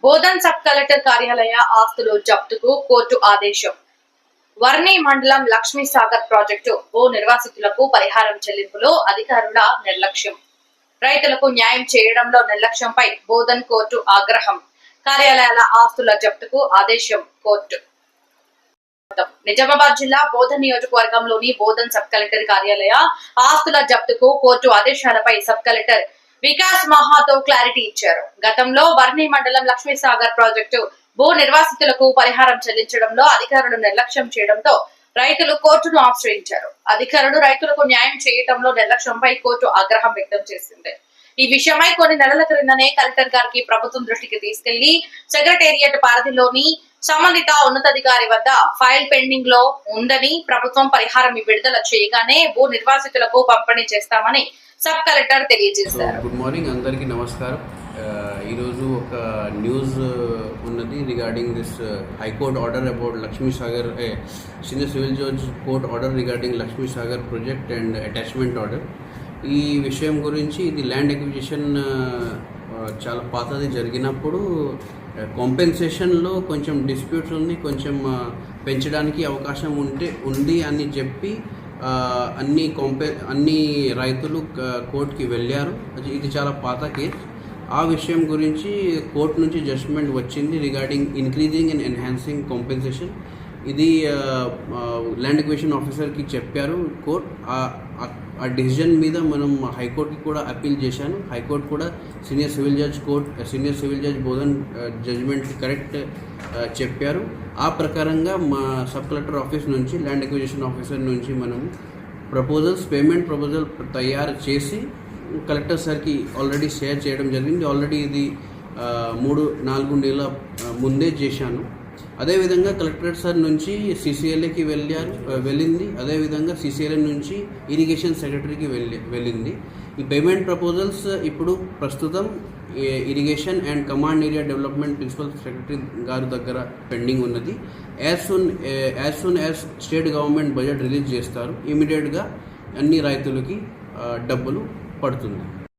Bodhan sub collector కార్యాలయ ఆస్తులు జప్తుకు court ఆదేశం. వర్ణి మండలం లక్ష్మీ సాగర్ ప్రాజెక్టు భూ నిర్వాసితులకు పరిహారం చెల్లింపులో అధికారుల నిర్లక్ష్యం. రైతులకు న్యాయం చేయడంలో నిర్లక్ష్యంపై బోధన్ కోర్టు ఆగ్రహం. కార్యాలయాల ఆస్తుల జప్తుకు ఆదేశం కోర్టు. నిజామాబాద్ జిల్లా బోధన్ నియోజకవర్గంలోని బోధన్ సబ్ కలెక్టర్ కార్యాలయ ఆస్తుల జప్తుకు court ఆదేశాలపై sub collector Vikas మహాతో clarity ఇచ్చారు. గతంలో వర్ణి మండలం లక్ష్మీ సాగర్ ప్రాజెక్టు భూ నిర్వాసితులకు పరిహారం చెల్లించడంలో అధికారులు నిర్లక్ష్యం చేయడంతో రైతులు కోర్టును ఆశ్రయించారు. అధికారులు రైతులకు న్యాయం చేయడంలో నిర్లక్ష్యంపై కోర్టు ఆగ్రహం వ్యక్తం చేసింది. ఈ విషయమై కొన్ని నెలల క్రిందనే కలెక్టర్ గారికి ప్రభుత్వం దృష్టికి తీసుకెళ్లి సెక్రటేరియట్ పరిధిలోని సంబంధిత ఉన్నతాధికారి వద్ద ఫైల్ పెండింగ్ లో ఉందని, ప్రభుత్వం పరిహారం విడుదల చేయగానే భూ నిర్వాసితులకు పంపిణీ చేస్తామని సబ్ కలెక్టర్ తెలియజేశారు. గుడ్ మార్నింగ్ అందరికీ నమస్కారం. ఈరోజు ఒక న్యూస్ ఉన్నది regarding this high court order about Lakshmi Sagar senior civil judge court order regarding Lakshmi Sagar project and attachment order. ఈ విషయం గురించి ఇది ల్యాండ్ ఎక్విజిషన్ చాలా పాతది జరిగినప్పుడు కాంపెన్సేషన్లో కొంచెం డిస్ప్యూట్స్ ఉంది, కొంచెం పెంచడానికి అవకాశం ఉంది అని చెప్పి అన్ని రైతులు కోర్టుకి వెళ్ళారు. ఇది చాలా పాత కేసు. ఆ విషయం గురించి కోర్టు నుంచి జడ్జ్మెంట్ వచ్చింది regarding increasing and enhancing compensation. ఇది ల్యాండ్ ఎక్విజిషన్ ఆఫీసర్కి చెప్పారు కోర్ట్. ఆ డిసిజన్ మీద మనం హైకోర్టుకి కూడా అప్పీల్ చేశాను. హైకోర్టు కూడా సీనియర్ సివిల్ జడ్జ్ బోధన్ జడ్జ్మెంట్కి కరెక్ట్ చెప్పారు. ఆ ప్రకారంగా మా సబ్ కలెక్టర్ ఆఫీస్ నుంచి ల్యాండ్ ఎక్విజిషన్ ఆఫీసర్ నుంచి మనం పేమెంట్ ప్రపోజల్ తయారు చేసి కలెక్టర్ సార్కి ఆల్రెడీ షేర్ చేయడం జరిగింది. ఆల్రెడీ ఇది 3-4 నెలల ముందే చేశాను. అదేవిధంగా కలెక్టరేట్ సార్ నుంచి CCLAకి వెళ్ళింది. అదేవిధంగా CCLA నుంచి ఇరిగేషన్ సెక్రటరీకి వెళ్ళింది. ఈ పేమెంట్ ప్రపోజల్స్ ఇప్పుడు ప్రస్తుతం irrigation and command area development principal secretary గారి దగ్గర పెండింగ్ ఉన్నది. As soon as state government budget release చేస్తారు, ఇమీడియట్గా అన్ని రైతులకి డబ్బులు పడుతుంది.